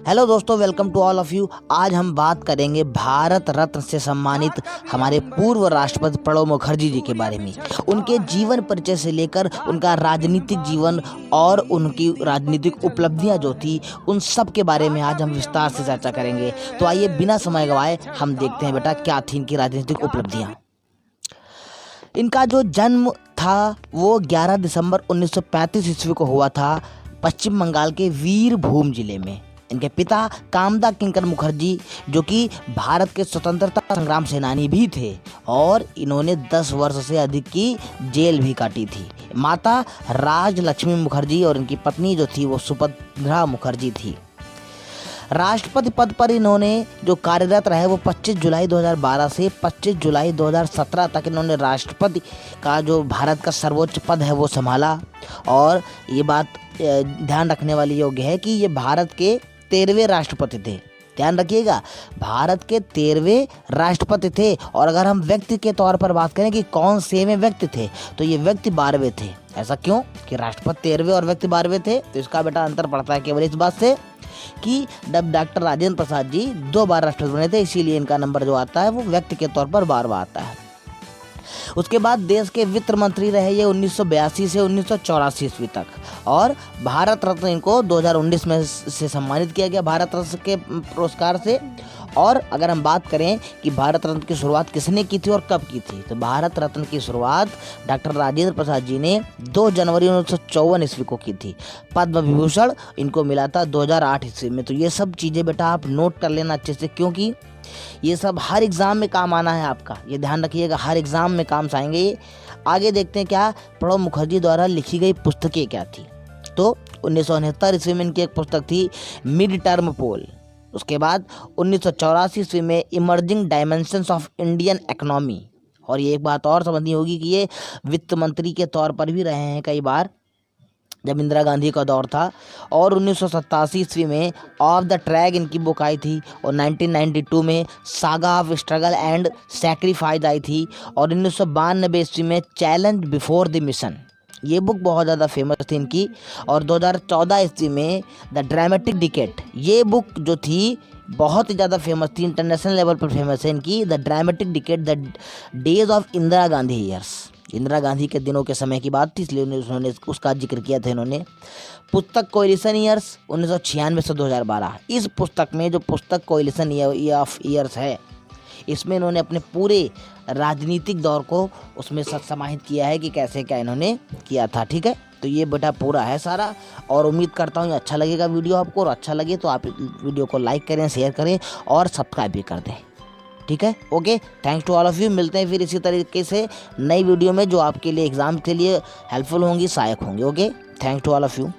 Hello दोस्तों, welcome to all of you. आज हम बात करेंगे भारत रत्न से सम्मानित हमारे पूर्व राष्ट्रपति प्रणब मुखर्जी जी के बारे में। उनके जीवन परिचय से लेकर उनका राजनीतिक जीवन और उनकी राजनीतिक उपलब्धियां जो थी, उन सब के बारे में आज हम विस्तार से चर्चा करेंगे। तो आइए बिना समय गवाए हम देखते हैं बेटा क्या थी इनकी राजनीतिक उपलब्धियां। इनका जो जन्म था वो 11 दिसंबर 1935 ईस्वी को हुआ था पश्चिम बंगाल के वीरभूम जिले में। इनके पिता कामदा किंकर मुखर्जी जो कि भारत के स्वतंत्रता संग्राम सेनानी भी थे और इन्होंने 10 वर्ष से अधिक की जेल भी काटी थी। माता राजलक्ष्मी मुखर्जी और इनकी पत्नी जो थी वो सुभद्रा मुखर्जी थी। राष्ट्रपति पद पर इन्होंने जो कार्यरत रहे वो 25 जुलाई 2012 से 25 जुलाई 2017 तक इन्होंने राष्ट्रपति का जो भारत का सर्वोच्च पद है वो संभाला। और ये बात ध्यान रखने वाली योग्य है कि ये भारत के 13वें राष्ट्रपति थे। ध्यान रखिएगा, भारत के 13वें राष्ट्रपति थे। और अगर हम व्यक्ति के तौर पर बात करें कि कौन सेवें व्यक्ति थे, तो ये व्यक्ति 12वें थे। ऐसा क्यों कि राष्ट्रपति 13वें और व्यक्ति 12वें थे? तो इसका बेटा अंतर पड़ता है केवल इस बात से कि जब डॉक्टर राजेंद्र प्रसाद जी 2 बार राष्ट्रपति बने थे, इसीलिए इनका नंबर जो आता है वो व्यक्ति के तौर पर 12वां आता है। उसके बाद देश के वित्त मंत्री रहे ये 1982 से 1984 ईस्वी तक। और भारत रत्न इनको 2019 में से सम्मानित किया गया भारत रत्न के पुरस्कार से। और अगर हम बात करें कि भारत रत्न की शुरुआत किसने की थी और कब की थी, तो भारत रत्न की शुरुआत डॉक्टर राजेंद्र प्रसाद जी ने 2 जनवरी 1954 ईस्वी को की थी। पद्म विभूषण इनको मिला था 2008 ईस्वी में। तो ये सब चीज़ें बेटा आप नोट कर लेना अच्छे से, क्योंकि ये सब हर एग्ज़ाम में काम आना है आपका। ये ध्यान रखिएगा, हर एग्ज़ाम में काम आएंगे ये। आगे देखते हैं क्या प्रणब मुखर्जी द्वारा लिखी गई पुस्तकें क्या थी। तो 1969 ईस्वी में इनकी एक पुस्तक थी मिड टर्म पोल। उसके बाद 1984 ईस्वी में emerging dimensions of Indian economy. और ये एक बात और समझनी होगी कि ये वित्त मंत्री के तौर पर भी रहे हैं कई बार जब इंदिरा गांधी का दौर था। और 1987 ईस्वी में ऑफ द ट्रैक इनकी बुक आई थी। और 1992 में saga of struggle and sacrifice आई थी। और 1992 ईस्वी में चैलेंज बिफोर द मिशन, ये बुक बहुत ज़्यादा फेमस थी इनकी। और 2014 ईस्वी में द ड्रामेटिक डिकेट, ये बुक जो थी बहुत ही ज़्यादा फेमस थी, इंटरनेशनल लेवल पर फेमस है इनकी, the dramatic decade the days of Indira Gandhi years. Indira Gandhi के दिनों के समय की बात थी, इसलिए उन्होंने उसका जिक्र किया था इन्होंने। पुस्तक कोएलिशन ईयर्स 1996 से 2012। इस पुस्तक में जो पुस्तक कोएलिशन ऑफ ईयर्स है, इसमें इन्होंने अपने पूरे राजनीतिक दौर को उसमें समाहित किया है कि कैसे क्या इन्होंने किया था। ठीक है, तो ये बेटा पूरा है सारा। और उम्मीद करता हूँ अच्छा लगेगा वीडियो आपको, और अच्छा लगे तो आप वीडियो को लाइक करें, शेयर करें और सब्सक्राइब भी कर दें। ठीक है, okay, thanks to all of you. मिलते हैं फिर इसी तरीके से नई वीडियो में जो आपके लिए एग्ज़ाम के लिए हेल्पफुल होंगी, सहायक होंगी। Okay, thanks to all of you.